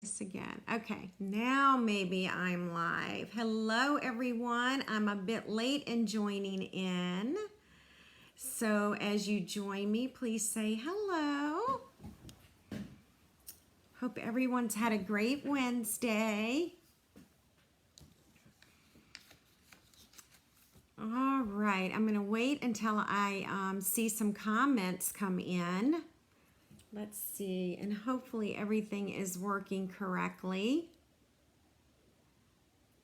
This again. Okay, now maybe I'm live. Hello, everyone. I'm a bit late in joining in. So as you join me, please say hello. Hope everyone's had a great Wednesday. All right, I'm going to wait until I see some comments come in. Let's see, and hopefully everything is working correctly.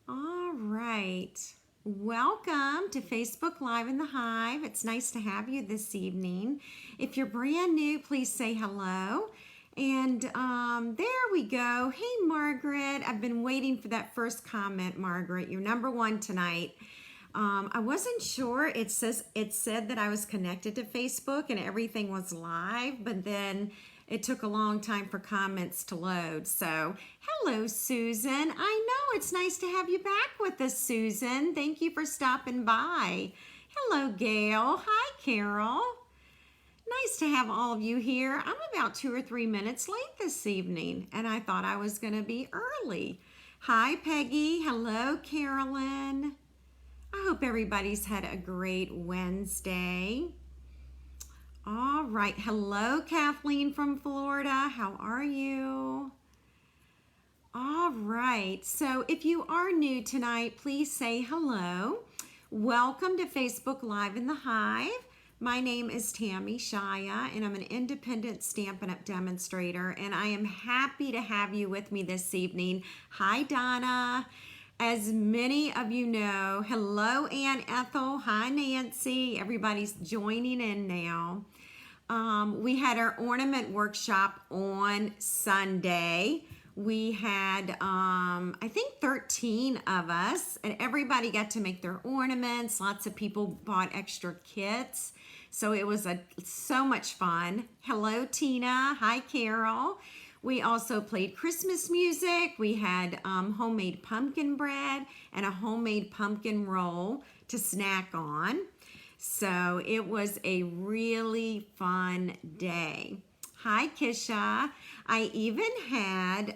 All right. Welcome to Facebook Live in the Hive. It's nice to have you this evening. If you're brand new, please say hello. And there we go. Hey, Margaret. I've been waiting for that first comment, Margaret. You're number one tonight. I wasn't sure. It said that I was connected to Facebook and everything was live, but then it took a long time for comments to load. So, hello, Susan. I know it's nice to have you back with us, Susan. Thank you for stopping by. Hello, Gail. Hi, Carol. Nice to have all of you here. I'm about 2 or 3 minutes late this evening, and I thought I was going to be early. Hi, Peggy. Hello, Carolyn. I hope everybody's had a great Wednesday. All right. Hello, Kathleen from Florida. How are you? All right. So if you are new tonight, please say hello. Welcome to Facebook Live in the Hive. My name is Tammy Shia, and I'm an independent Stampin' Up! Demonstrator, and I am happy to have you with me this evening. Hi, Donna. As many of you know, hello, Aunt Ethel. Hi, Nancy. Everybody's joining in now. We had our ornament workshop on Sunday. We had, I think 13 of us, and everybody got to make their ornaments. Lots of people bought extra kits. So it was so much fun. Hello, Tina. Hi, Carol. We also played Christmas music. We had homemade pumpkin bread and a homemade pumpkin roll to snack on. So it was a really fun day. Hi, Kisha. I even had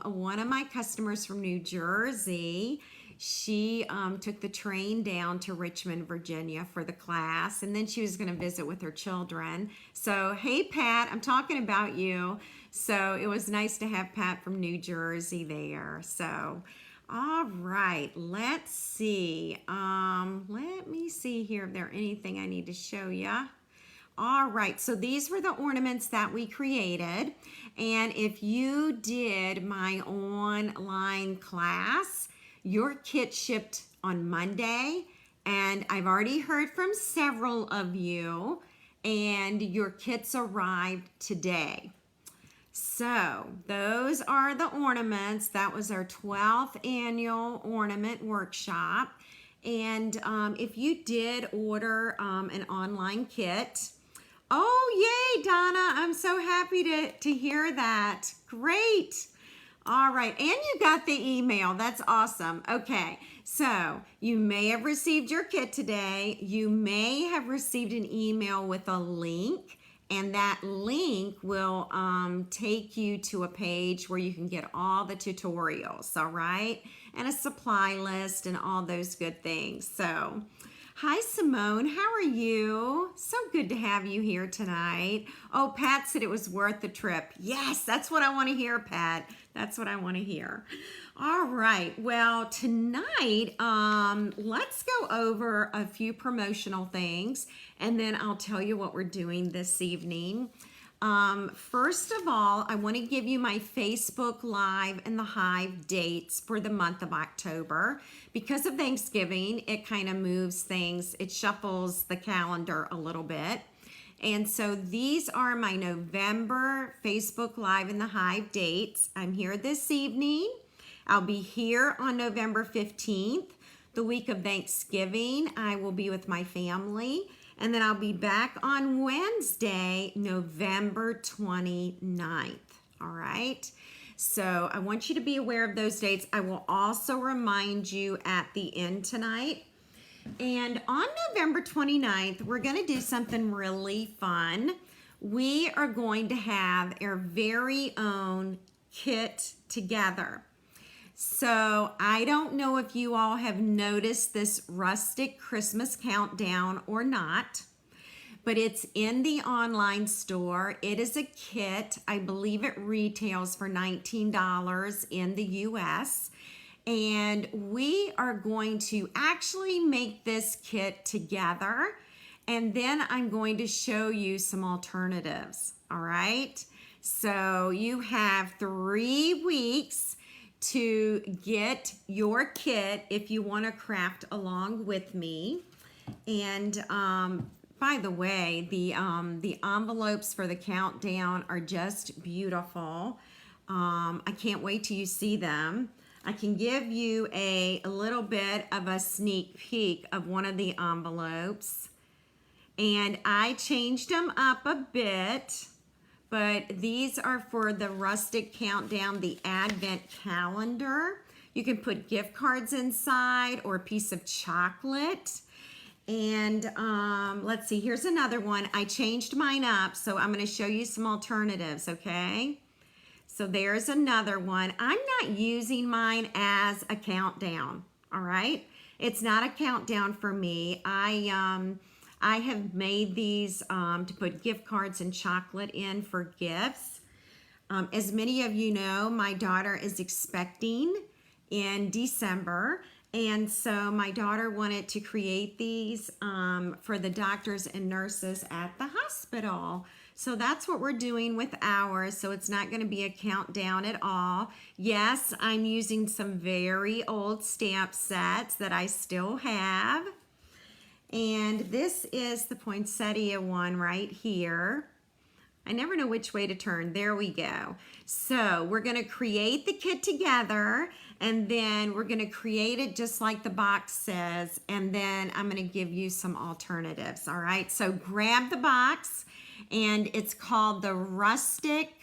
one of my customers from New Jersey. She took the train down to Richmond, Virginia for the class, and then she was going to visit with her children. So, hey, Pat, I'm talking about you. So it was nice to have Pat from New Jersey there. So, all right, let's see. Let me see here if there's anything I need to show you. All right, so these were the ornaments that we created. And if you did my online class, your kit shipped on Monday. And I've already heard from several of you, and your kits arrived today. So those are the ornaments. That was our 12th annual ornament workshop. And if you did order an online kit, oh, yay, Donna. I'm so happy to hear that. Great. All right. And you got the email. That's awesome. Okay. So you may have received your kit today. You may have received an email with a link, and that link will take you to a page where you can get all the tutorials. All right. And a supply list and all those good things. So, hi, Simone. How are you? So good to have you here tonight. Oh, Pat said it was worth the trip. Yes, that's what I want to hear, Pat. That's what I want to hear. All right. Well, tonight, let's go over a few promotional things, and then I'll tell you what we're doing this evening. First of all, I want to give you my Facebook Live in the Hive dates for the month of October. Because of Thanksgiving, it kind of moves things. It shuffles the calendar a little bit. And so these are my November Facebook Live in the Hive dates. I'm here this evening. I'll be here on November 15th. The week of Thanksgiving, I will be with my family. And then I'll be back on Wednesday, November 29th. All right. So I want you to be aware of those dates. I will also remind you at the end tonight. And on November 29th, we're going to do something really fun. We are going to have our very own kit together. So I don't know if you all have noticed this rustic Christmas countdown or not, but it's in the online store. It is a kit. I believe it retails for $19 in the US. And we are going to actually make this kit together. And then I'm going to show you some alternatives. All right. So you have 3 weeks to get your kit if you want to craft along with me. And by the way, the envelopes for the countdown are just beautiful. I can't wait till you see them. I can give you a little bit of a sneak peek of one of the envelopes. And I changed them up a bit. But these are for the rustic countdown, the advent calendar. You can put gift cards inside or a piece of chocolate. And let's see, here's another one. I changed mine up, so I'm going to show you some alternatives, okay? So there's another one. I'm not using mine as a countdown, all right? It's not a countdown for me. I have made these to put gift cards and chocolate in for gifts. As many of you know, my daughter is expecting in December. And so my daughter wanted to create these for the doctors and nurses at the hospital. So that's what we're doing with ours. So it's not going to be a countdown at all. Yes, I'm using some very old stamp sets that I still have. And this is the poinsettia one right here. I never know which way to turn. There we go. So we're going to create the kit together, and then we're going to create it just like the box says, and then I'm going to give you some alternatives. All right, so grab the box, and it's called the Rustic,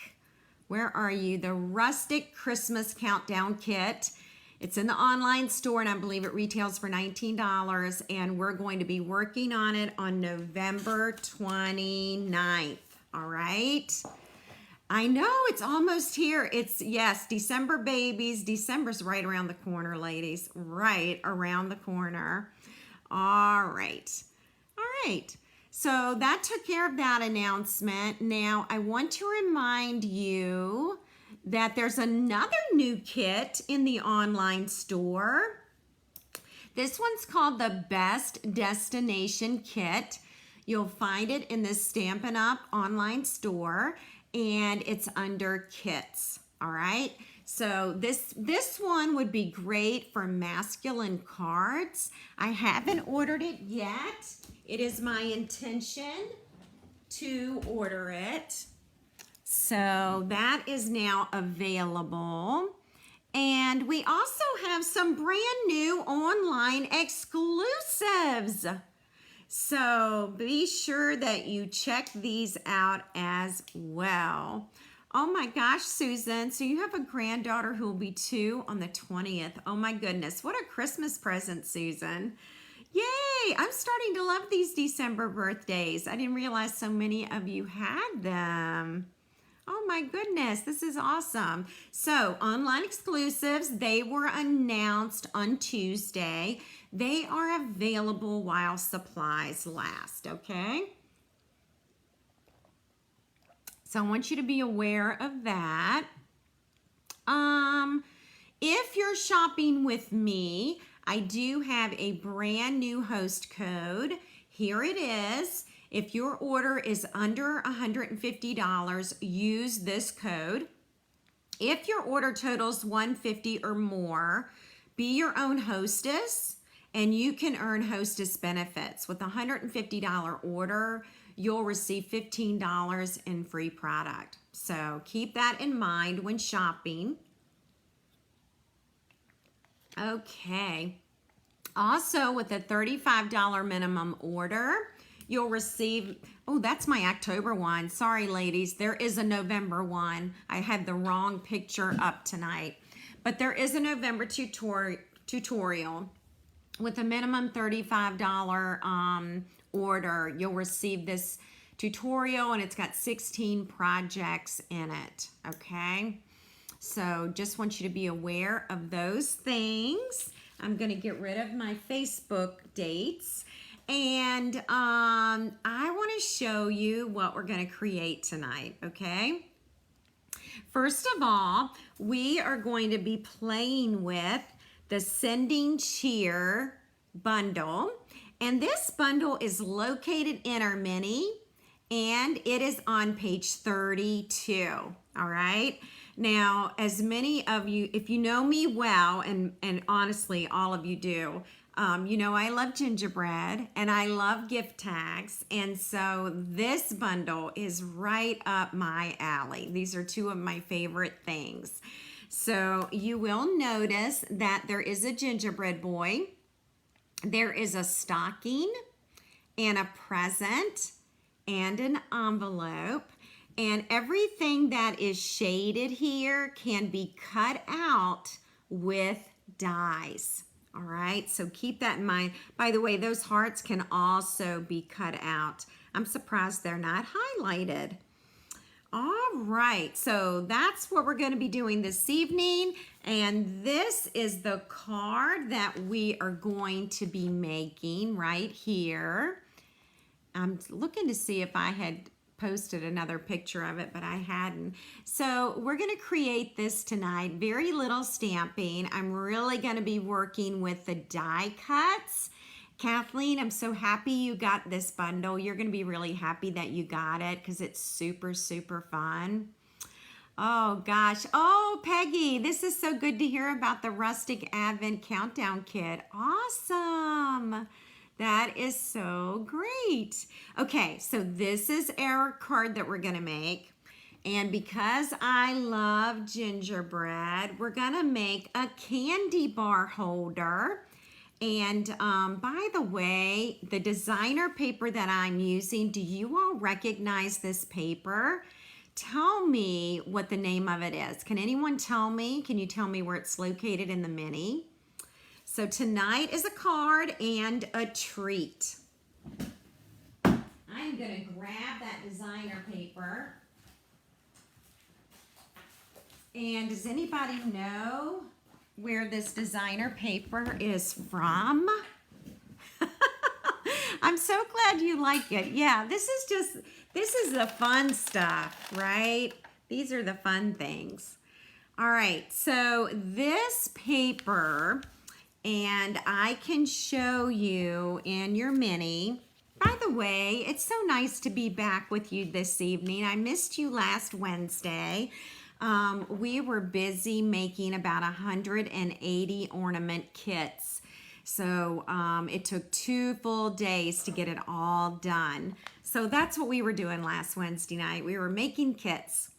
where are you? The Rustic Christmas Countdown Kit. It's in the online store, and I believe it retails for $19, and we're going to be working on it on November 29th, all right? I know, it's almost here. It's, yes, December babies. December's right around the corner, ladies, right around the corner. All right, all right. So that took care of that announcement. Now, I want to remind you that there's another new kit in the online store. This one's called the Best Destination Kit. You'll find it in the Stampin' Up! Online store, and it's under kits, all right? So this one would be great for masculine cards. I haven't ordered it yet. It is my intention to order it. So that is now available. And we also have some brand new online exclusives. So be sure that you check these out as well. Oh my gosh, Susan, so you have a granddaughter who will be 2 on the 20th. Oh my goodness, what a Christmas present, Susan. Yay, I'm starting to love these December birthdays. I didn't realize so many of you had them. Oh my goodness, this is awesome. So online exclusives, they were announced on Tuesday. They are available while supplies last, okay? So I want you to be aware of that. If you're shopping with me, I do have a brand new host code. Here it is. If your order is under $150, use this code. If your order totals $150 or more, be your own hostess, and you can earn hostess benefits. With a $150 order, you'll receive $15 in free product. So keep that in mind when shopping. Okay. Also, with a $35 minimum order, you'll receive, oh, that's my October one. Sorry, ladies, there is a November one. I had the wrong picture up tonight. But there is a November tutorial. With a minimum $35 order, you'll receive this tutorial, and it's got 16 projects in it, okay? So just want you to be aware of those things. I'm going to get rid of my Facebook dates. And I want to show you what we're going to create tonight, okay? First of all, we are going to be playing with the Sending Cheer bundle. And this bundle is located in our mini, and it is on page 32, all right? Now, as many of you, if you know me well, and honestly, all of you do, you know I love gingerbread and I love gift tags, and so this bundle is right up my alley. These are two of my favorite things. So you will notice that there is a gingerbread boy, there is a stocking and a present and an envelope, and everything that is shaded here can be cut out with dies. All right, so keep that in mind. By the way, those hearts can also be cut out. I'm surprised they're not highlighted. All right, so that's what we're going to be doing this evening. And this is the card that we are going to be making right here. I'm looking to see if I had posted another picture of it, but I hadn't. So we're going to create this tonight. Very little stamping. I'm really going to be working with the die cuts. Kathleen, I'm so happy you got this bundle. You're going to be really happy that you got it because it's super, super fun. Oh gosh. Oh, Peggy, this is so good to hear about the Rustic Advent Countdown Kit. Awesome. That is so great. Okay, so this is our card that we're going to make. And because I love gingerbread, we're going to make a candy bar holder. And by the way, the designer paper that I'm using, do you all recognize this paper? Tell me what the name of it is. Can anyone tell me? Can you tell me where it's located in the mini? So tonight is a card and a treat. I'm going to grab that designer paper. And does anybody know where this designer paper is from? I'm so glad you like it. Yeah, this is the fun stuff, right? These are the fun things. All right, so this paper, and I can show you in your mini. By the way, it's so nice to be back with you this evening. I missed you last Wednesday. We were busy making about 180 ornament kits. So it took 2 full days to get it all done. So that's what we were doing last Wednesday night. We were making kits.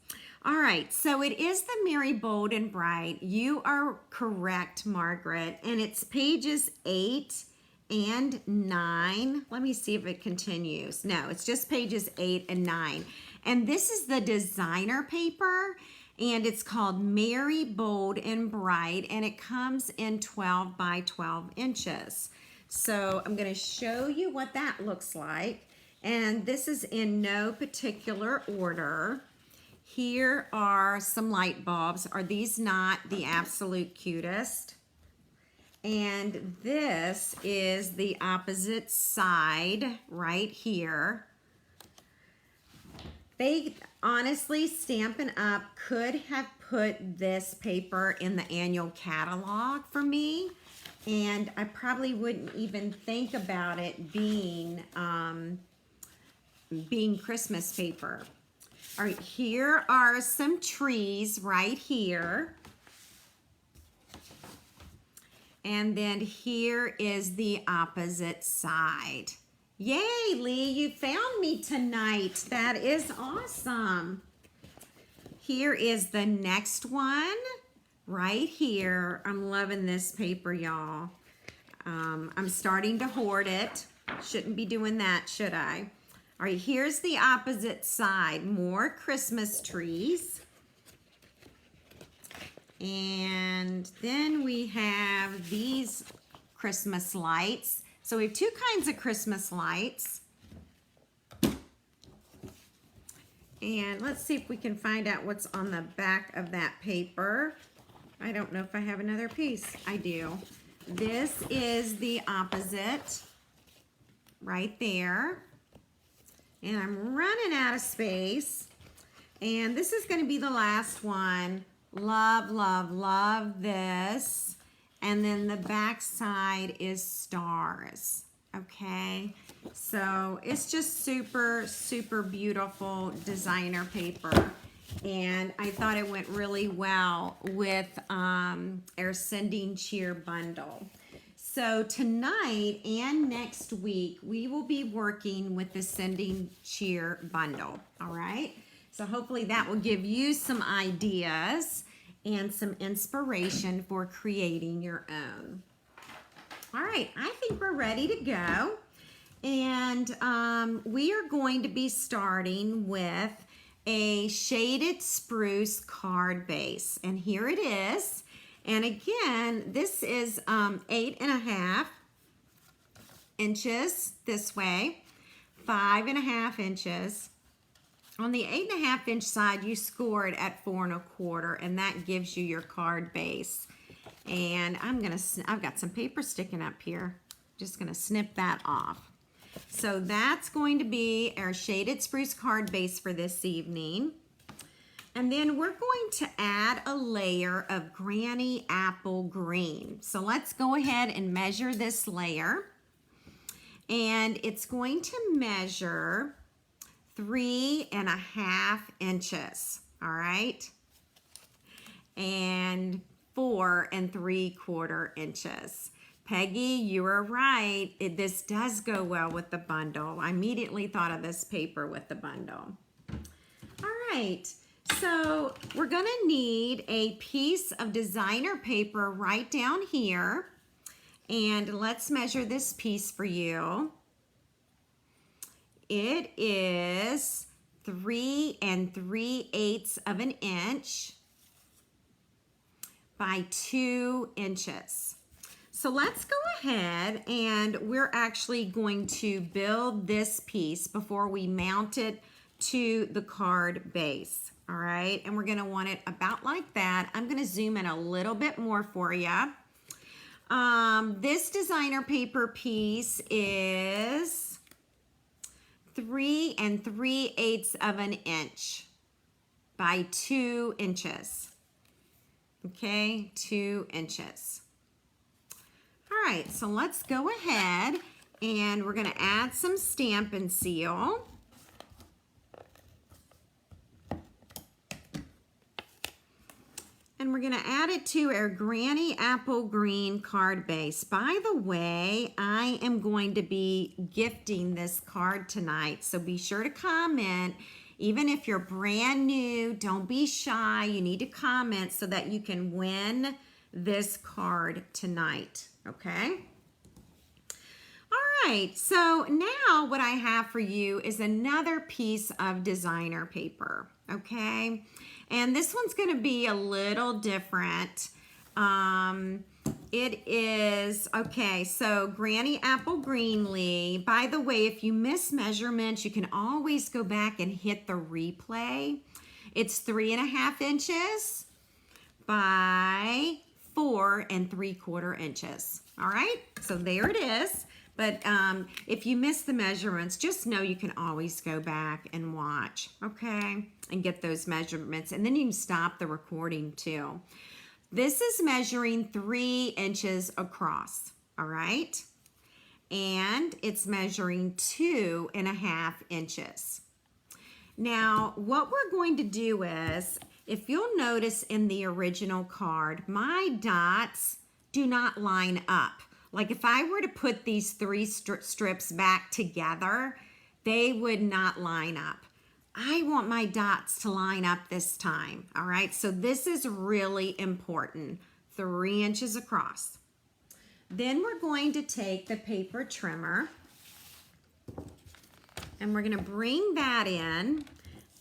All right, so it is the Merry Bold and Bright. You are correct, Margaret. And it's pages 8 and 9. Let me see if it continues. No, it's just pages 8 and 9. And this is the designer paper, and it's called Merry Bold and Bright, and it comes in 12 by 12 inches. So I'm going to show you what that looks like. And this is in no particular order. Here are some light bulbs. Are these not the absolute cutest? And this is the opposite side right here. They honestly, Stampin' Up! Could have put this paper in the annual catalog for me, and I probably wouldn't even think about it being Christmas paper. All right, here are some trees right here. And then here is the opposite side. Yay, Lee, you found me tonight. That is awesome. Here is the next one right here. I'm loving this paper, y'all. I'm starting to hoard it. Shouldn't be doing that, should I? All right, here's the opposite side. More Christmas trees. And then we have these Christmas lights. So we have 2 kinds of Christmas lights. And let's see if we can find out what's on the back of that paper. I don't know if I have another piece. I do. This is the opposite right there. And I'm running out of space. And this is going to be the last one. Love, love, love this. And then the back side is stars. Okay, so it's just super, super beautiful designer paper. And I thought it went really well with our Sending Cheer bundle. So tonight and next week, we will be working with the Sending Cheer bundle, all right? So hopefully that will give you some ideas and some inspiration for creating your own. All right, I think we're ready to go. And we are going to be starting with a shaded spruce card base. And here it is. And again, this is 8.5 inches this way, 5.5 inches. On the 8.5 inch side, you scored at 4 1/4, and that gives you your card base. And I've got some paper sticking up here. Just gonna snip that off. So that's going to be our shaded spruce card base for this evening. And then we're going to add a layer of Granny Apple Green. So let's go ahead and measure this layer. And it's going to measure 3.5 inches, all right? And 4 3/4 inches. Peggy, you were right. This does go well with the bundle. I immediately thought of this paper with the bundle. All right, so we're gonna need a piece of designer paper right down here. And let's measure this piece for you. It is 3 3/8 of an inch by 2 inches. So let's go ahead, and we're actually going to build this piece before we mount it to the card base, all right? And we're gonna want it about like that. I'm gonna zoom in a little bit more for you. This designer paper piece is 3 3/8 of an inch by 2 inches. Okay, 2 inches. All right, so let's go ahead and we're gonna add some Stampin' Seal. And we're gonna add it to our Granny Apple Green card base. By the way, I am going to be gifting this card tonight, so be sure to comment. Even if you're brand new, don't be shy. You need to comment so that you can win this card tonight, okay? All right, so now what I have for you is another piece of designer paper, okay? And this one's gonna be a little different. It is, okay, so Granny Apple Greenlee. By the way, if you miss measurements, you can always go back and hit the replay. It's 3.5 inches by 4 3/4 inches. All right, so there it is. But if you miss the measurements, just know you can always go back and watch, okay? And get those measurements, and then you can stop the recording too. This is measuring 3 inches across, all right? And it's measuring 2.5 inches. Now, what we're going to do is, if you'll notice in the original card, my dots do not line up. Like if I were to put these 3 strips back together, they would not line up. I want my dots to line up this time, all right? So this is really important, 3 inches across. Then we're going to take the paper trimmer and we're gonna bring that in,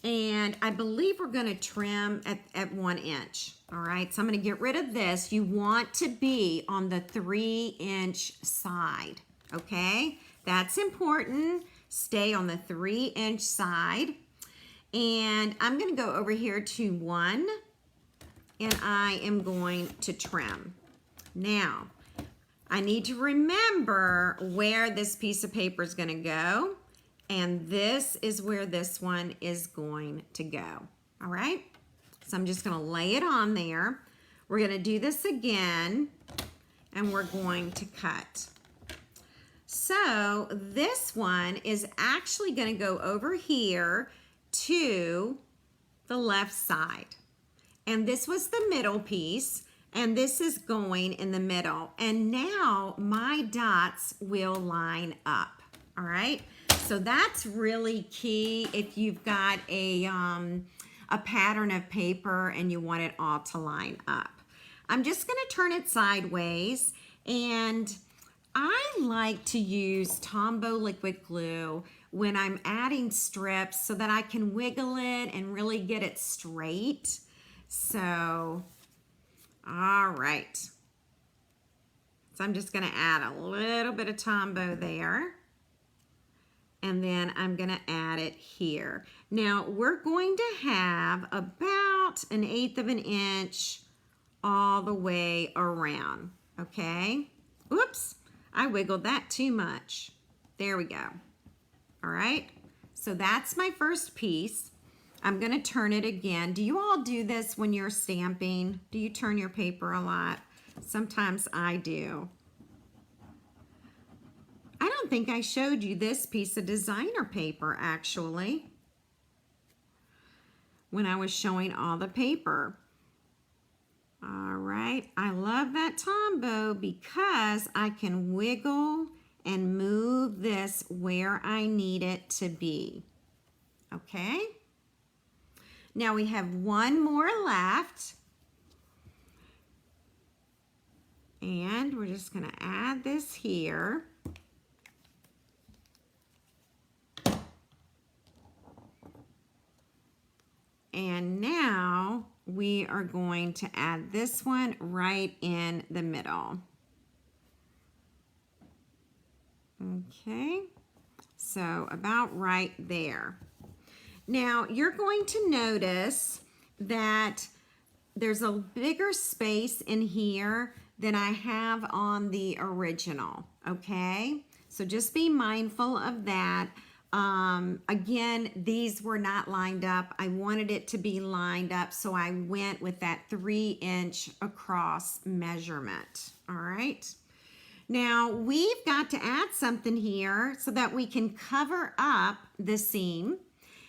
and I believe we're gonna trim at 1 inch, all right? So I'm gonna get rid of this. You want to be on the 3-inch side, okay? That's important. Stay on the 3-inch side. And I'm going to go over here to 1, and I am going to trim. Now, I need to remember where this piece of paper is going to go, and this is where this one is going to go. All right? So I'm just going to lay it on there. We're going to do this again, and we're going to cut. So this one is actually going to go over here to the left side. And this was the middle piece, and this is going in the middle. And now my dots will line up, all right? So that's really key if you've got a pattern of paper and you want it all to line up. I'm just gonna turn it sideways, and I like to use Tombow liquid glue when I'm adding strips so that I can wiggle it and really get it straight. So, all right. So I'm just gonna add a little bit of Tombow there. And then I'm gonna add it here. Now we're going to have about 1/8 of an inch all the way around, okay? Oops, I wiggled that too much. There we go. All right, so that's my first piece. I'm gonna turn it again. Do you all do this when you're stamping? Do you turn your paper a lot? Sometimes I do. I don't think I showed you this piece of designer paper actually when I was showing all the paper. All right, I love that Tombow because I can wiggle and move this where I need it to be. Okay? Now we have one more left. And we're just gonna add this here. And now we are going to add this one right in the middle. Okay, so about right there. Now you're going to notice that there's a bigger space in here than I have on the original, okay? So just be mindful of that. Again, these were not lined up. I wanted it to be lined up, so I went with that 3-inch across measurement, all right? Now, we've got to add something here so that we can cover up the seam,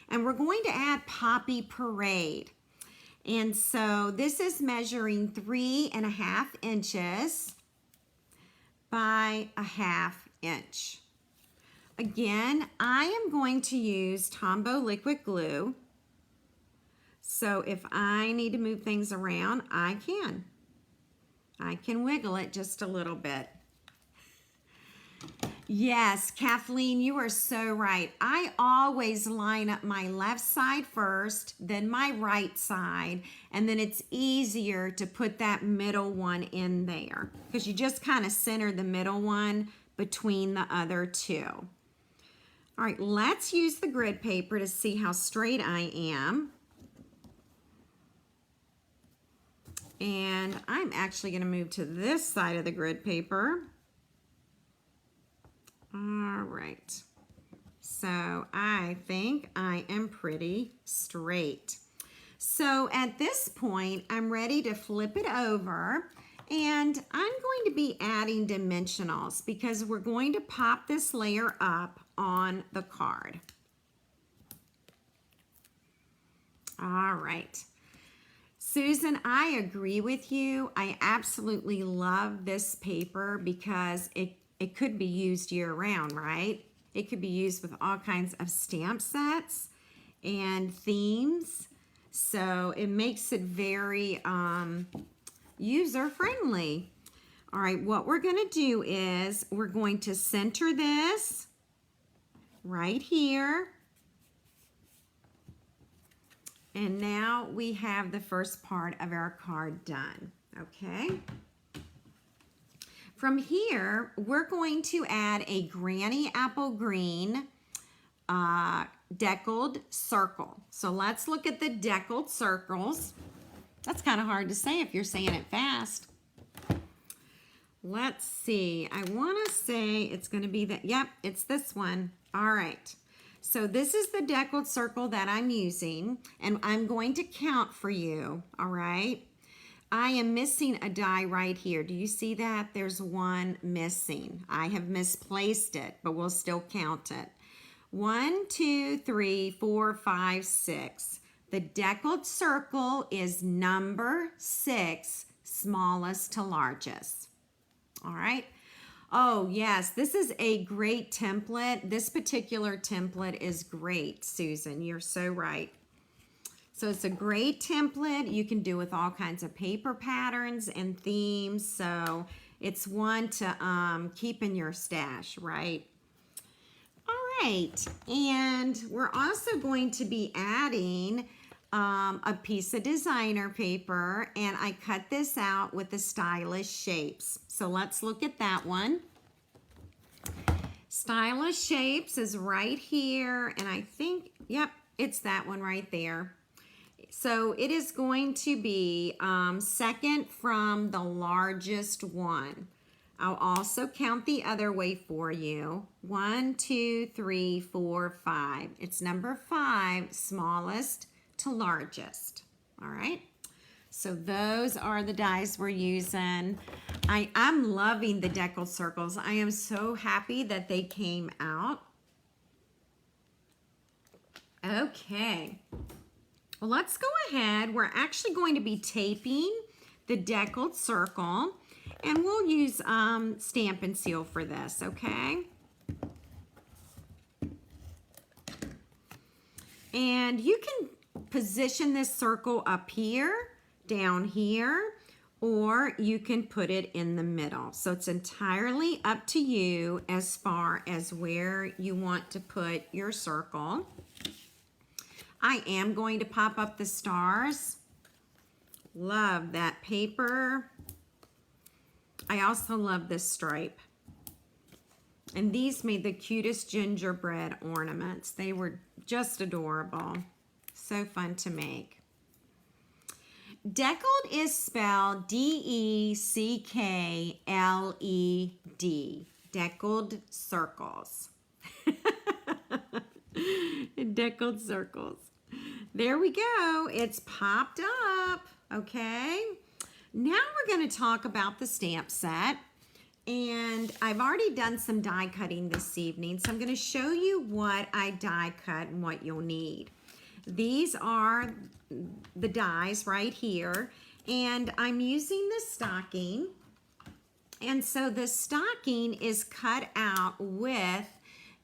and we're going to add Poppy Parade. And so this is measuring 3.5 inches by 1/2 inch. Again, I am going to use Tombow liquid glue. So if I need to move things around, I can. I can wiggle it just a little bit. Yes, Kathleen, you are so right. I always line up my left side first, then my right side, and then it's easier to put that middle one in there because you just kind of center the middle one between the other two. All right, let's use the grid paper to see how straight I am. And I'm actually going to move to this side of the grid paper. All right, so I think I am pretty straight. So at this point, I'm ready to flip it over, and I'm going to be adding dimensionals because we're going to pop this layer up on the card. All right. Susan, I agree with you. I absolutely love this paper because it could be used year-round, right? It could be used with all kinds of stamp sets and themes. So it makes it very user-friendly. All right, what we're going to do is we're going to center this right here. And now we have the first part of our card done, okay? From here, we're going to add a Granny Apple Green deckled circle. So let's look at the deckled circles. That's kind of hard to say if you're saying it fast. Let's see. I want to say it's going to be that. Yep, it's this one. All right. So this is the deckled circle that I'm using, and I'm going to count for you. All right. I am missing a die right here. Do you see that? There's one missing. I have misplaced it, but we'll still count it. 1, 2, 3, 4, 5, 6. The deckled circle is number 6, smallest to largest. All right. Oh, yes, this is a great template. This particular template is great, Susan. You're so right. So it's a great template. You can do with all kinds of paper patterns and themes. So it's one to keep in your stash, right? All right. And we're also going to be adding a piece of designer paper, and I cut this out with the stylish shapes. So let's look at that one. Stylish shapes is right here, and I think, yep, it's that one right there. So it is going to be second from the largest one. I'll also count the other way for you. 1, 2, 3, 4, 5. It's number 5, smallest to largest. All right. So those are the dies we're using. I'm loving the deckled circles. I am so happy that they came out. Okay. Well, let's go ahead. We're actually going to be taping the deckled circle, and we'll use Stampin' Seal for this, okay? And you can position this circle up here, down here, or you can put it in the middle. So it's entirely up to you as far as where you want to put your circle. I am going to pop up the stars. Love that paper. I also love this stripe. And these made the cutest gingerbread ornaments. They were just adorable. So fun to make. Deckled is spelled D-E-C-K-L-E-D. Deckled circles. Deckled circles. There we go. It's popped up. Okay. Now we're going to talk about the stamp set. And I've already done some die cutting this evening. So I'm going to show you what I die cut and what you'll need. These are the dies right here. And I'm using the stocking. And so the stocking is cut out with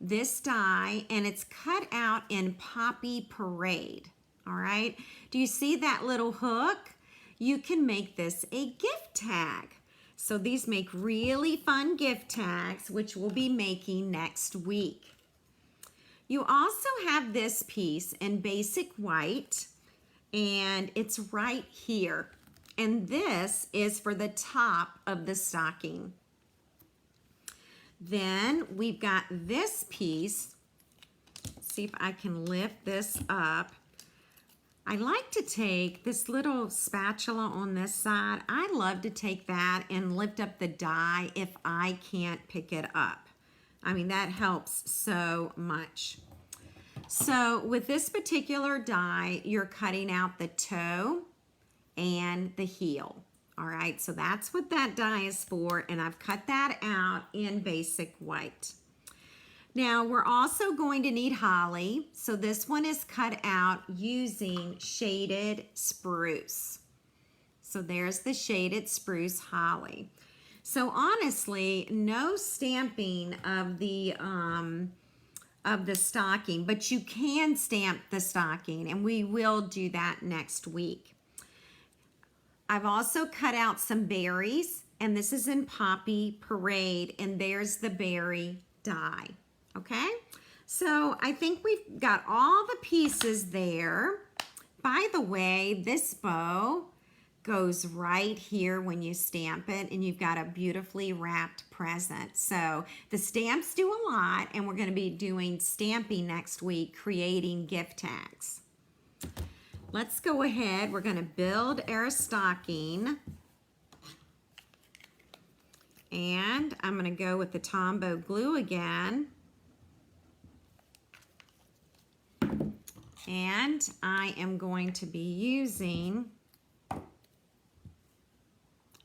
this die, and it's cut out in Poppy Parade. All right. Do you see that little hook? You can make this a gift tag. So these make really fun gift tags, which we'll be making next week. You also have this piece in basic white, and it's right here. And this is for the top of the stocking. Then we've got this piece. Let's see if I can lift this up. I like to take this little spatula on this side. I love to take that and lift up the die if I can't pick it up. I mean, that helps so much. So with this particular die, you're cutting out the toe and the heel. All right, so that's what that die is for, and I've cut that out in basic white. Now, we're also going to need holly, so this one is cut out using shaded spruce. So there's the shaded spruce holly. So honestly, no stamping of the stocking, but you can stamp the stocking, and we will do that next week. I've also cut out some berries, and this is in Poppy Parade, and there's the berry die, okay? So I think we've got all the pieces there. By the way, this bow, goes right here when you stamp it, and you've got a beautifully wrapped present. So the stamps do a lot, and we're going to be doing stamping next week, creating gift tags. Let's go ahead. We're going to build our stocking. And I'm going to go with the Tombow glue again. And I am going to be using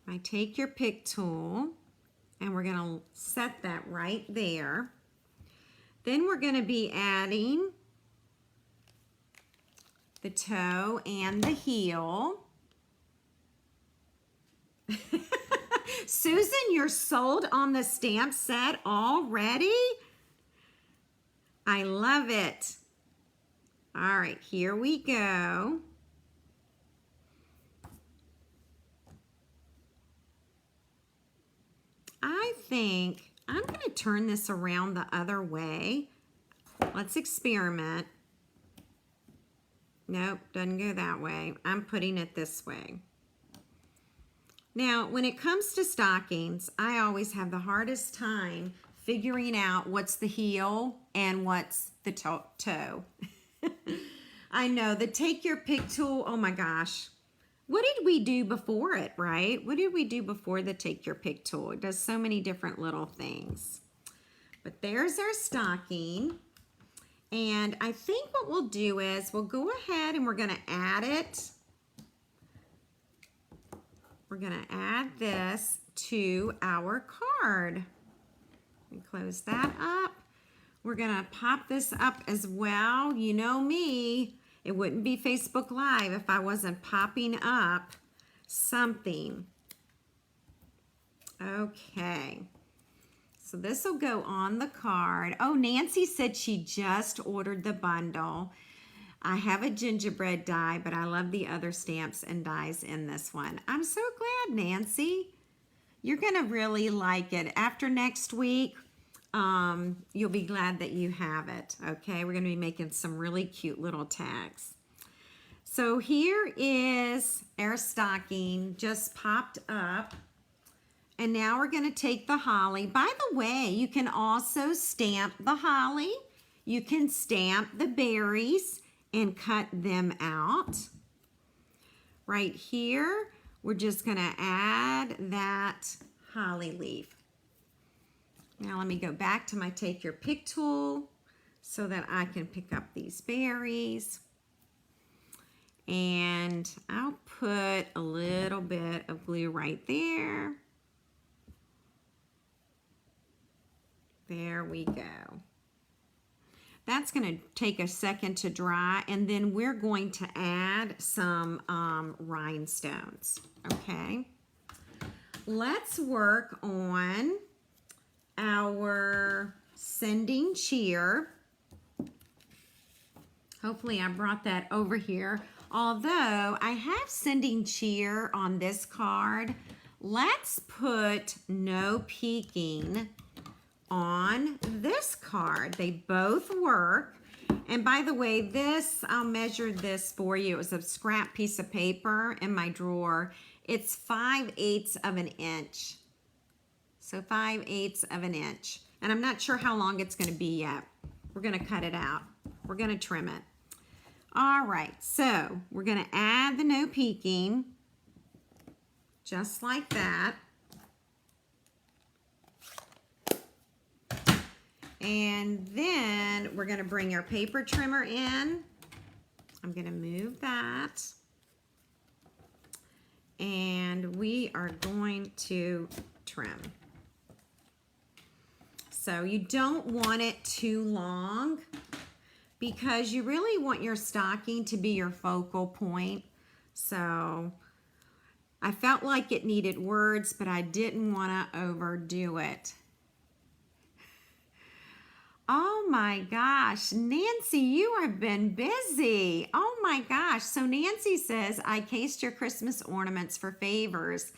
my Take Your Pick tool, and we're going to set that right there. Then we're going to be adding the toe and the heel. Susan, you're sold on the stamp set already? I love it. All right, here we go. I think I'm going to turn this around the other way. Let's experiment. Nope, doesn't go that way. I'm putting it this way. Now, when it comes to stockings, I always have the hardest time figuring out what's the heel and what's the toe. I know, the Take Your Pick tool, oh my gosh. What did we do before it, right? What did we do before the Take Your Pick tool? It does so many different little things. But there's our stocking. And I think what we'll do is we'll go ahead and we're going to add it. We're going to add this to our card. And close that up. We're going to pop this up as well. You know me, it wouldn't be Facebook Live if I wasn't popping up something. Okay. So this will go on the card. Oh, Nancy said she just ordered the bundle. I have a gingerbread die, but I love the other stamps and dies in this one. I'm so glad, Nancy. You're going to really like it. After next week, you'll be glad that you have it. Okay, we're going to be making some really cute little tags. So here is our stocking just popped up. And now we're going to take the holly. By the way, you can also stamp the holly. You can stamp the berries and cut them out. Right here, we're just going to add that holly leaf. Now let me go back to my Take Your Pick tool so that I can pick up these berries. And I'll put a little bit of glue right there. There we go. That's going to take a second to dry, and then we're going to add some rhinestones, okay? Let's work on our sending cheer. Hopefully I brought that over here. Although I have sending cheer on this card, let's put no peeking on this card. They both work. And by the way, this, I'll measure this for you. It was a scrap piece of paper in my drawer. It's 5/8 of an inch. So 5/8 of an inch. And I'm not sure how long it's going to be yet. We're going to cut it out. We're going to trim it. All right, so we're going to add the no peeking just like that. And then we're going to bring our paper trimmer in. I'm going to move that. And we are going to trim. So you don't want it too long because you really want your stocking to be your focal point. So I felt like it needed words, but I didn't want to overdo it. Oh my gosh, Nancy, you have been busy. Oh my gosh. So Nancy says, I cased your Christmas ornaments for favors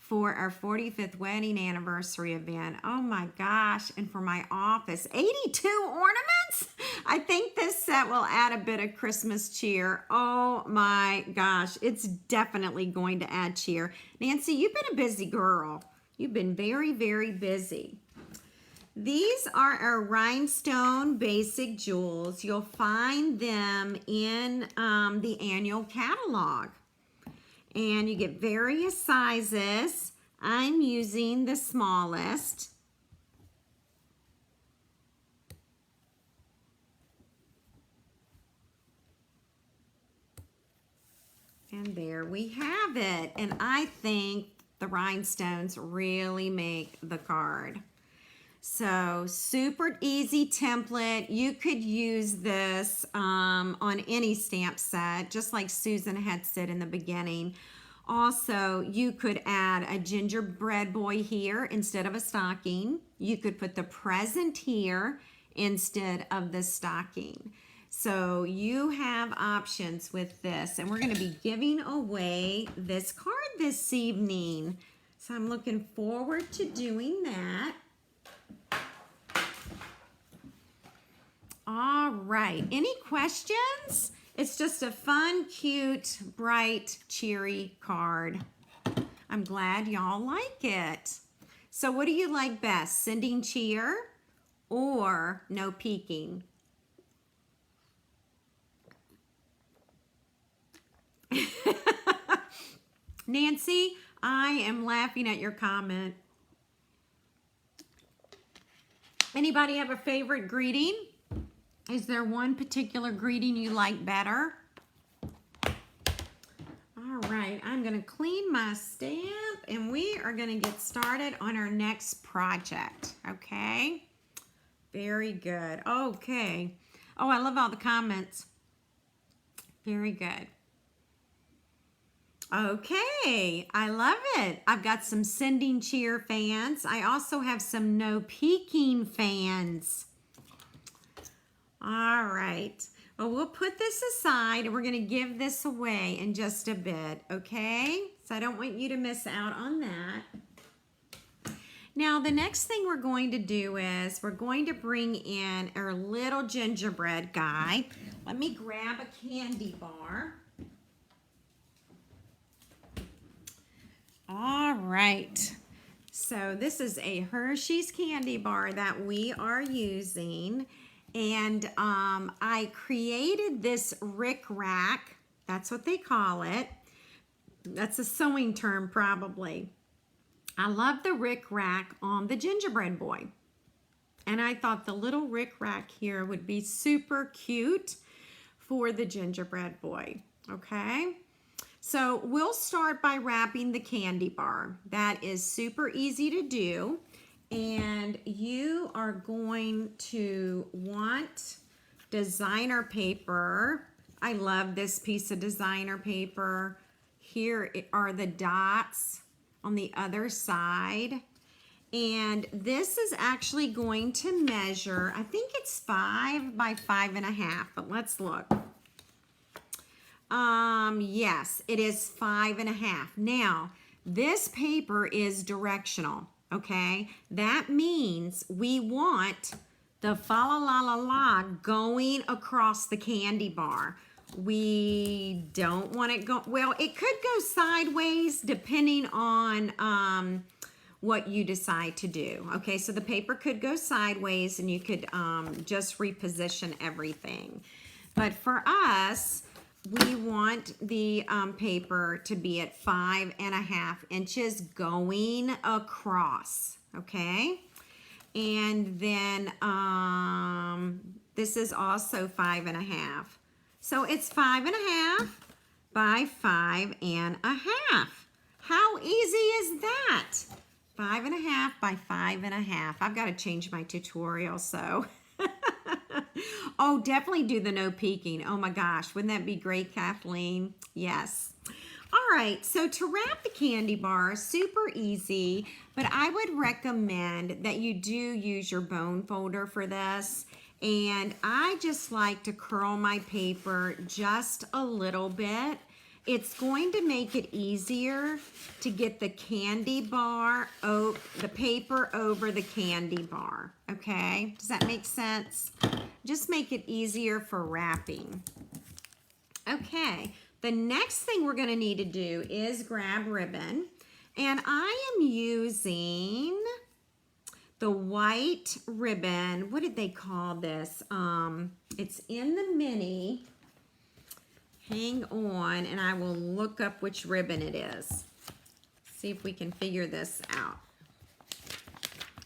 for our 45th wedding anniversary event. Oh my gosh, and for my office, 82 ornaments? I think this set will add a bit of Christmas cheer. Oh my gosh, it's definitely going to add cheer. Nancy, you've been a busy girl. You've been very, very busy. These are our rhinestone basic jewels. You'll find them in the annual catalog. And you get various sizes. I'm using the smallest. And there we have it. And I think the rhinestones really make the card. So super easy template. You could use this on any stamp set, just like Susan had said in the beginning. Also, you could add a gingerbread boy here instead of a stocking. You could put the present here instead of the stocking. So you have options with this, and we're going to be giving away this card this evening. So I'm looking forward to doing that. All right, any questions? It's just a fun, cute, bright, cheery card. I'm glad y'all like it. So what do you like best, sending cheer or no peeking? Nancy, I am laughing at your comment. Anybody have a favorite greeting? Is there one particular greeting you like better? All right, I'm gonna clean my stamp and we are gonna get started on our next project, okay? Very good, okay. Oh, I love all the comments. Very good. Okay, I love it. I've got some sending cheer fans. I also have some no peeking fans. All right, well, we'll put this aside and we're gonna give this away in just a bit, okay? So I don't want you to miss out on that. Now, the next thing we're going to do is we're going to bring in our little gingerbread guy. Let me grab a candy bar. All right, so this is a Hershey's candy bar that we are using. And I created this rick-rack. That's what they call it. That's a sewing term probably. I love the rick-rack on the gingerbread boy. And I thought the little rick-rack here would be super cute for the gingerbread boy, okay? So we'll start by wrapping the candy bar. That is super easy to do. And you are going to want designer paper. I love this piece of designer paper. Here are the dots on the other side. And this is actually going to measure, I think it's 5 by 5.5, but let's look. Yes, it is 5.5. Now, this paper is directional. Okay, that means we want the fa la la la la going across the candy bar. We don't want it go, well, it could go sideways depending on what you decide to do. Okay, so the paper could go sideways and you could just reposition everything. But for us, we want the paper to be at 5.5 inches going across, okay? And then this is also 5.5. So it's 5.5 by 5.5. How easy is that? 5.5 by 5.5. I've got to change my tutorial, so. Oh, definitely do the no peeking. Oh my gosh, wouldn't that be great, Kathleen? Yes. All right, so to wrap the candy bar, super easy, but I would recommend that you do use your bone folder for this. And I just like to curl my paper just a little bit it's going to make it easier to get the candy bar, the paper over the candy bar, okay? Does that make sense? Just make it easier for wrapping. Okay, the next thing we're gonna need to do is grab ribbon, and I am using the white ribbon. What did they call this? It's in the mini. Hang on, and I will look up which ribbon it is. See if we can figure this out.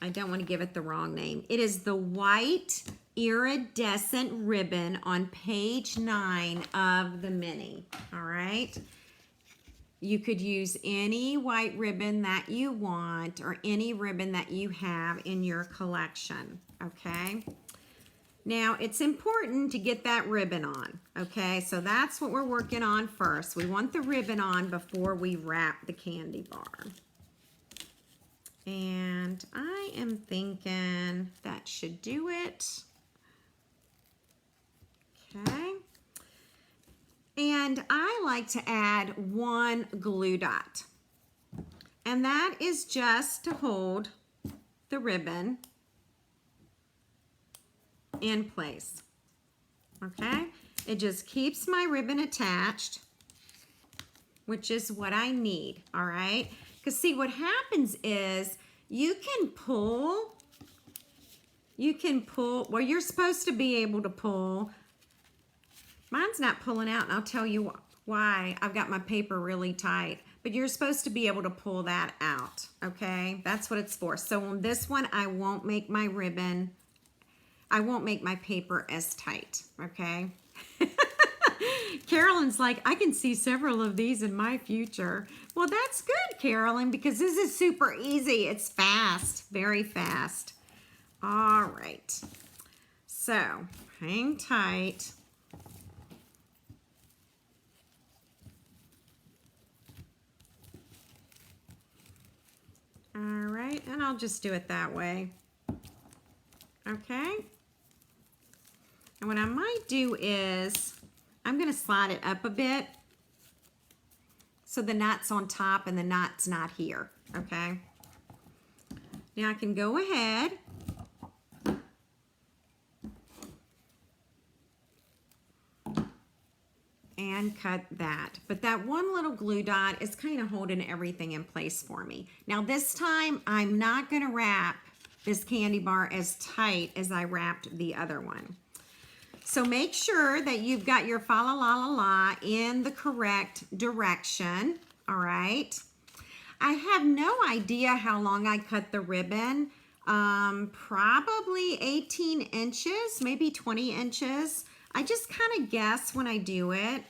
I don't want to give it the wrong name. It is the white iridescent ribbon on page 9 of the mini. All right. You could use any white ribbon that you want or any ribbon that you have in your collection. Okay. Now, it's important to get that ribbon on, okay? So that's what we're working on first. We want the ribbon on before we wrap the candy bar. And I am thinking that should do it. Okay. And I like to add one glue dot. And that is just to hold the ribbon in place. Okay, it just keeps my ribbon attached, which is what I need. All right, because see what happens is you can pull, well, you're supposed to be able to pull. Mine's not pulling out, and I'll tell you why. I've got my paper really tight, but you're supposed to be able to pull that out. Okay, that's what it's for. So on this one, I won't make my ribbon, I won't make my paper as tight, okay? Carolyn's like, I can see several of these in my future. Well, that's good, Carolyn, because this is super easy. It's fast, very fast. All right, so hang tight. All right, and I'll just do it that way, okay? And what I might do is, I'm gonna slide it up a bit so the knot's on top and the knot's not here, okay? Now I can go ahead and cut that. But that one little glue dot is kind of holding everything in place for me. Now this time, I'm not gonna wrap this candy bar as tight as I wrapped the other one. So make sure that you've got your fa la la la la in the correct direction, all right? I have no idea how long I cut the ribbon, probably 18 inches, maybe 20 inches. I just kind of guess when I do it.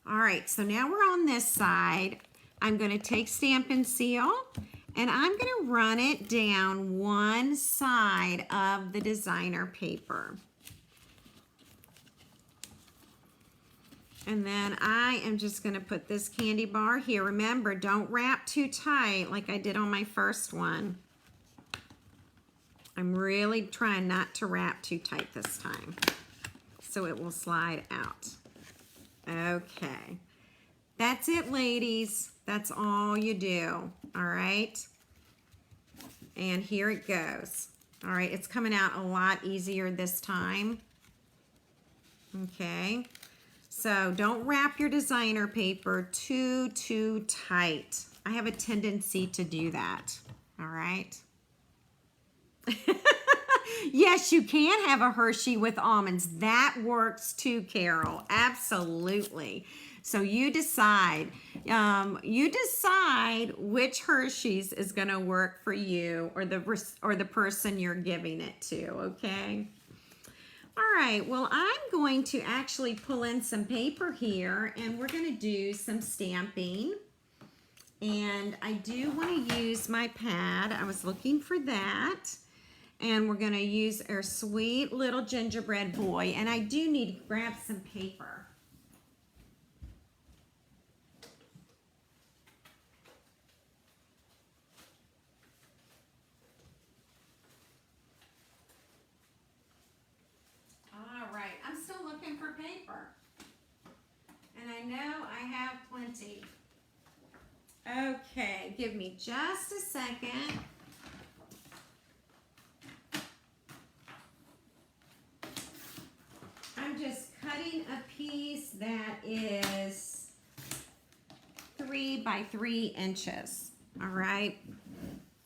All right, so now we're on this side. I'm gonna take Stampin' Seal, and I'm gonna run it down one side of the designer paper. And then I am just gonna put this candy bar here. Remember, don't wrap too tight like I did on my first one. I'm really trying not to wrap too tight this time, so it will slide out. Okay, that's it, ladies. That's all you do, all right? And here it goes. All right, it's coming out a lot easier this time. Okay. So don't wrap your designer paper too tight. I have a tendency to do that, all right? Yes, you can have a Hershey with almonds. That works too, Carol, absolutely. So you decide which Hershey's is gonna work for you or the person you're giving it to, okay? All right, well, I'm going to actually pull in some paper here, and we're gonna do some stamping. And I do wanna use my pad. I was looking for that. And we're gonna use our sweet little gingerbread boy. And I do need to grab some paper. All right, I'm still looking for paper. And I know I have give me just a second. I'm just cutting a piece that is 3 by 3 inches. All right.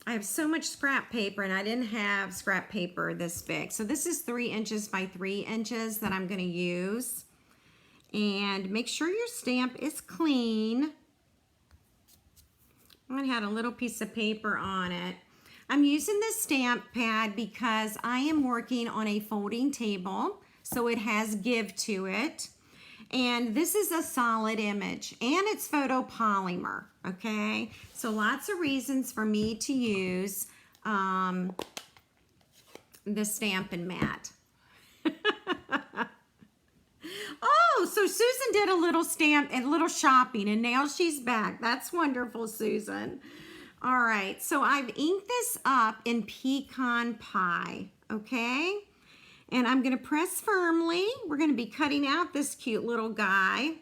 I have so much scrap paper and I didn't have scrap paper this big. So this is 3 inches by 3 inches that I'm going to use. And make sure your stamp is clean. I had a little piece of paper on it. I'm using this stamp pad because I am working on a folding table, so it has give to it. And this is a solid image, and it's photopolymer, okay? So lots of reasons for me to use the Stampin' mat. Oh, so Susan did a little shopping, and now she's back. That's wonderful, Susan. All right, so I've inked this up in pecan pie, okay? And I'm gonna press firmly. We're gonna be cutting out this cute little guy.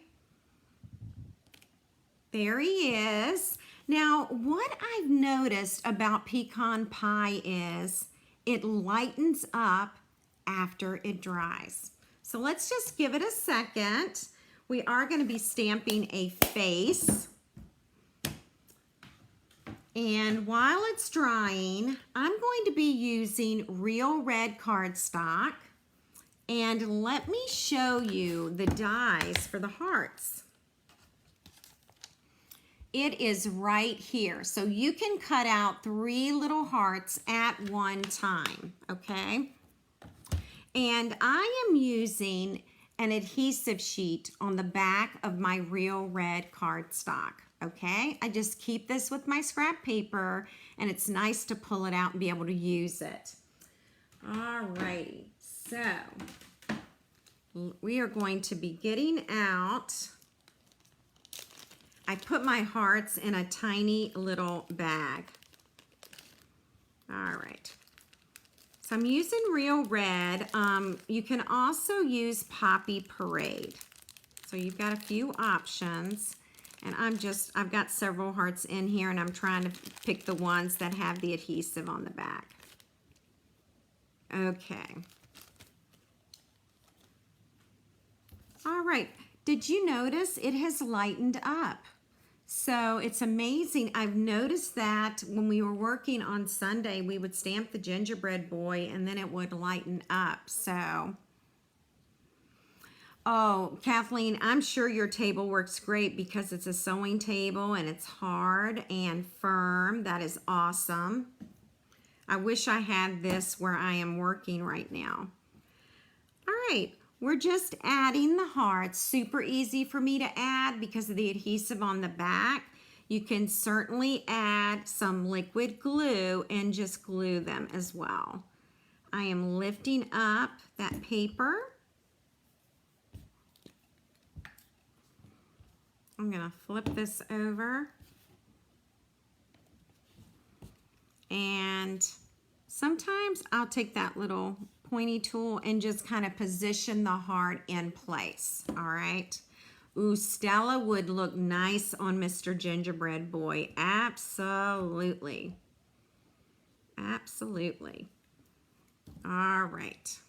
There he is. Now, what I've noticed about pecan pie is it lightens up after it dries. So let's just give it a second. We are going to be stamping a face. And while it's drying, I'm going to be using real red cardstock. And let me show you the dies for the hearts. It is right here. So you can cut out 3 little hearts at one time, okay? And I am using an adhesive sheet on the back of my real red cardstock, okay? I just keep this with my scrap paper, and it's nice to pull it out and be able to use it. All righty, so we are going to be getting out. I put my hearts in a tiny little bag. All right. So I'm using real red. You can also use Poppy Parade. So you've got a few options. And I've got several hearts in here, and I'm trying to pick the ones that have the adhesive on the back. Okay. All right. Did you notice it has lightened up? So it's amazing. I've noticed that when we were working on Sunday, we would stamp the gingerbread boy and then it would lighten up. So, oh, Kathleen, I'm sure your table works great because it's a sewing table and it's hard and firm. That is awesome. I wish I had this where I am working right now. All right. We're just adding the hearts. Super easy for me to add because of the adhesive on the back. You can certainly add some liquid glue and just glue them as well. I am lifting up that paper. I'm gonna flip this over. And sometimes I'll take that little pointy tool and just kind of position the heart in place, all right? Ooh, Stella would look nice on Mr. Gingerbread Boy. Absolutely. Absolutely. All right.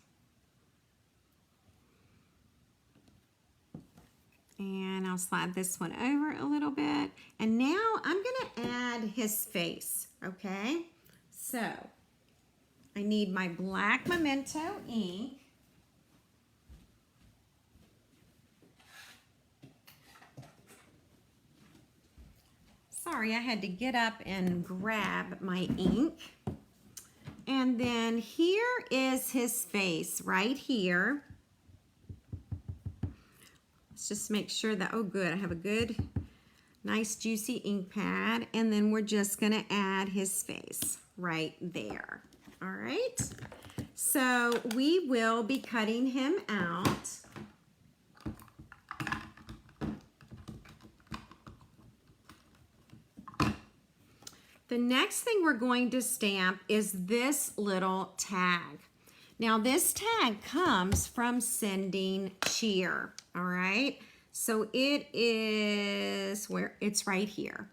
And I'll slide this one over a little bit. And now I'm gonna add his face, okay? So, I need my black Memento ink. Sorry, I had to get up and grab my ink. And then here is his face right here. Let's just make sure that, oh good, I have a good, nice juicy ink pad. And then we're just gonna add his face right there. All right, so we will be cutting him out. The next thing we're going to stamp is this little tag. Now this tag comes from Sending Cheer, all right? So it is where it's right here.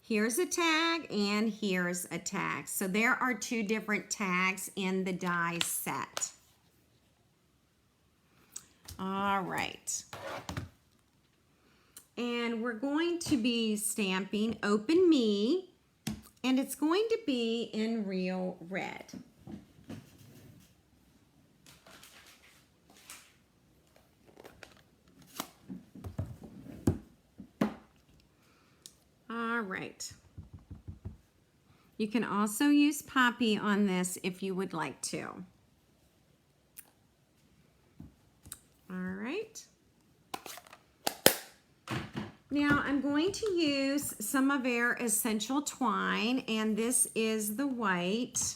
Here's a tag and here's a tag. So there are two different tags in the die set. All right. And we're going to be stamping Open Me, and it's going to be in real red. All right. You can also use Poppy on this if you would like to. All right. Now I'm going to use some of our essential twine, and this is the white.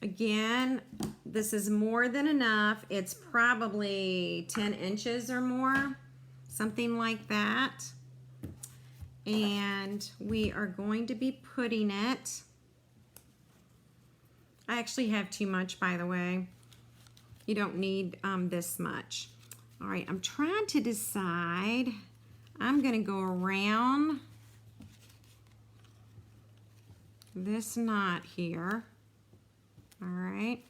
Again, this is more than enough. It's probably 10 inches or more, something like that. And we are going to be putting it. I actually have too much, by the way. You don't need this much. All right, I'm trying to decide. I'm going to go around this knot here. All right.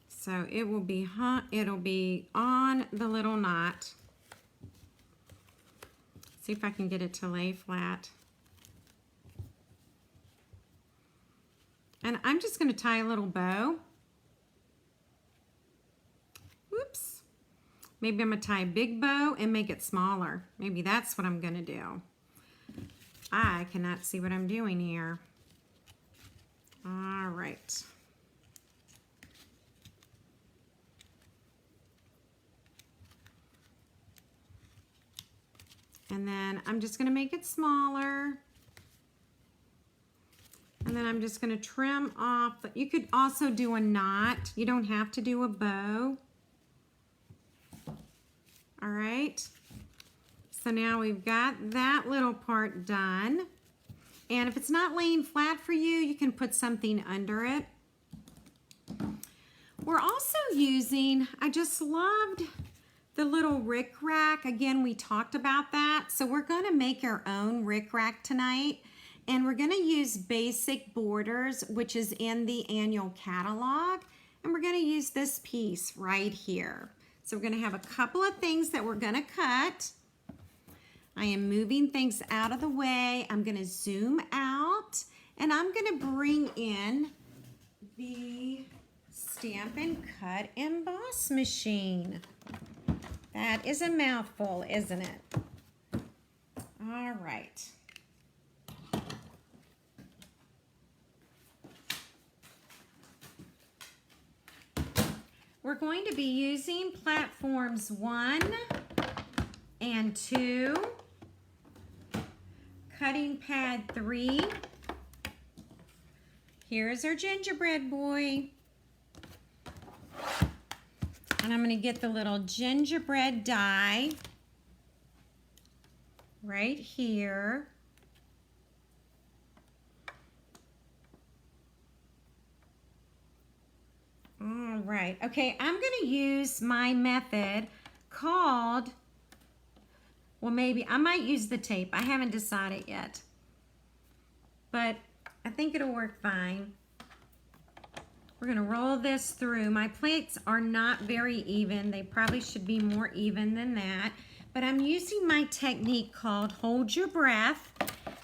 So it will be it'll be on the little knot. See if I can get it to lay flat. And I'm just going to tie a little bow. Whoops. Maybe I'm going to tie a big bow and make it smaller. Maybe that's what I'm going to do. I cannot see what I'm doing here. All right. And then I'm just going to make it smaller. And then I'm just going to trim off. But you could also do a knot. You don't have to do a bow. All right. So now we've got that little part done. And if it's not laying flat for you, you can put something under it. We're also using, I just loved the little rickrack. Again, we talked about that. So we're going to make our own rickrack tonight. And we're going to use Basic Borders, which is in the annual catalog. And we're going to use this piece right here. So we're going to have a couple of things that we're going to cut. I am moving things out of the way. I'm going to zoom out. And I'm going to bring in the Stampin' Cut Emboss machine. That is a mouthful, isn't it? All right. We're going to be using platforms 1 and 2, cutting pad 3. Here's our gingerbread boy. And I'm going to get the little gingerbread die right here. All right. Okay, I'm going to use my method called, well, maybe I might use the tape. I haven't decided yet. But I think it'll work fine. We're going to roll this through. My plates are not very even. They probably should be more even than that. But I'm using my technique called hold your breath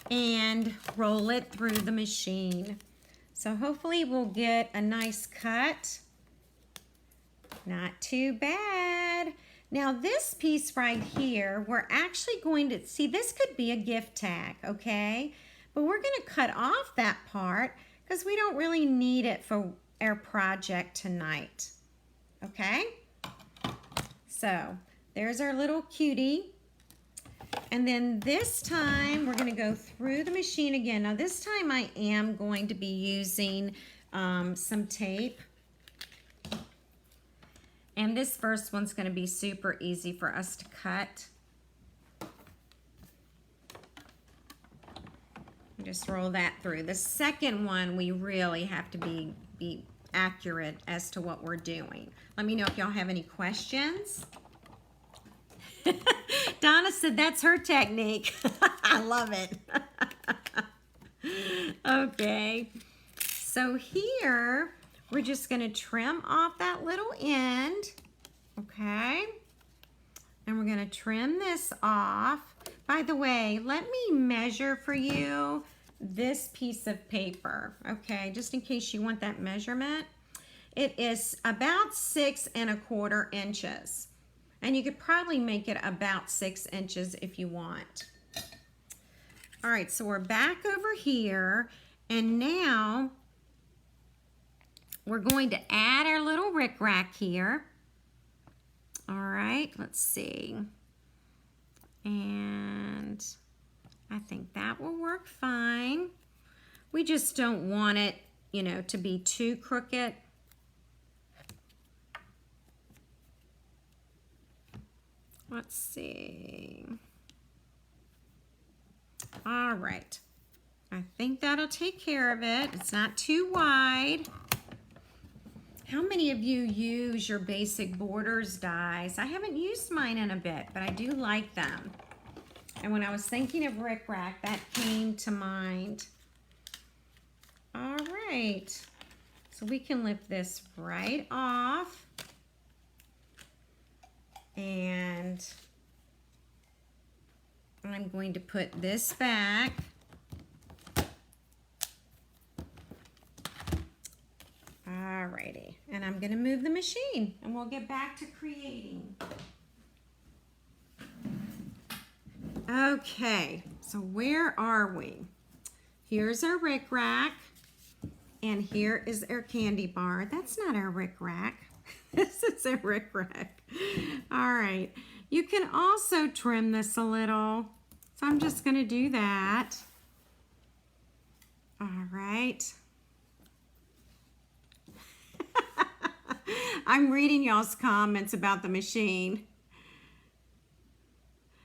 and roll it through the machine. So hopefully we'll get a nice cut. Not too bad. Now this piece right here, we're actually going to, see, this could be a gift tag, okay? But we're going to cut off that part because we don't really need it for our project tonight, okay? So there's our little cutie. And then this time we're going to go through the machine again. Now this time I am going to be using some tape. And this first one's going to be super easy for us to cut. Just roll that through. The second one, we really have to be accurate as to what we're doing. Let me know if y'all have any questions. Donna said that's her technique. I love it. Okay, so here we're just going to trim off that little end, okay? And we're going to trim this off. By the way, let me measure for you this piece of paper, okay? Just in case you want that measurement. It is about 6 1/4 inches. And you could probably make it about 6 inches if you want. All right, so we're back over here. And now we're going to add our little rickrack here. All right, let's see. And I think that will work fine. We just don't want it, you know, to be too crooked. Let's see. All right. I think that'll take care of it. It's not too wide. How many of you use your basic borders dies? I haven't used mine in a bit, but I do like them. And when I was thinking of rickrack, that came to mind. All right. So we can lift this right off. And I'm going to put this back. Alrighty, and I'm going to move the machine and we'll get back to creating. Okay, so where are we? Here's our rickrack and here is our candy bar. That's not our rickrack. This is a rickrack. All right, you can also trim this a little. So I'm just going to do that. All right. I'm reading y'all's comments about the machine.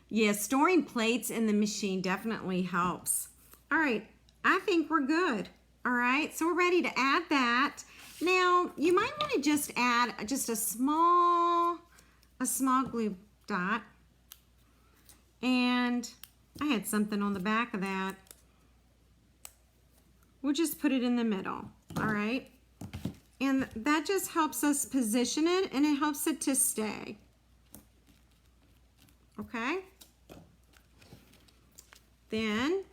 Yeah, storing plates in the machine definitely helps. All right, I think we're good. All right, so we're ready to add that. Now, you might want to just add just a small glue dot. And I had something on the back of that. We'll just put it in the middle, all right? And that just helps us position it and it helps it to stay. Okay? Then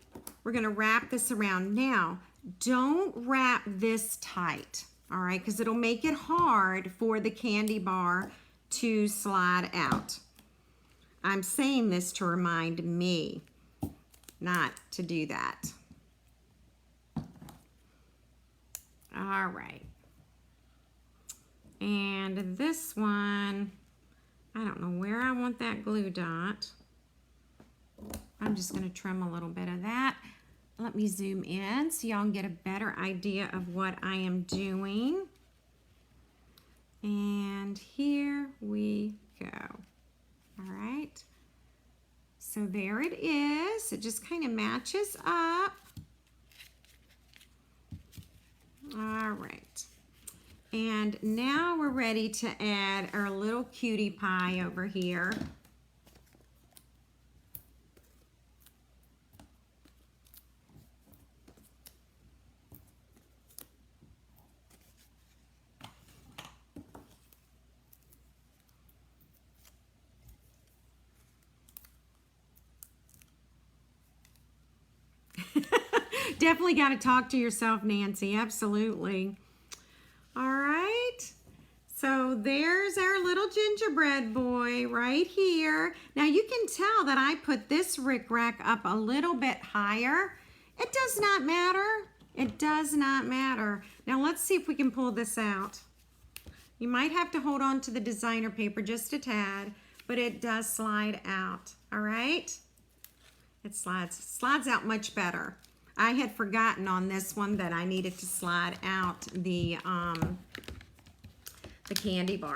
we're gonna wrap this around. Now, don't wrap this tight, all right? Because it'll make it hard for the candy bar to slide out. I'm saying this to remind me not to do that. All right. And this one, I don't know where I want that glue dot. I'm just going to trim a little bit of that. Let me zoom in so y'all can get a better idea of what I am doing. And here we go. All right. So there it is. It just kind of matches up. All right. And now we're ready to add our little cutie pie over here. Definitely got to talk to yourself, Nancy. Absolutely. All right. So there's our little gingerbread boy right here. Now you can tell that I put this rickrack up a little bit higher. It does not matter. It does not matter. Now let's see if we can pull this out. You might have to hold on to the designer paper just a tad, but it does slide out. All right. It slides out much better. I had forgotten on this one that I needed to slide out the candy bar.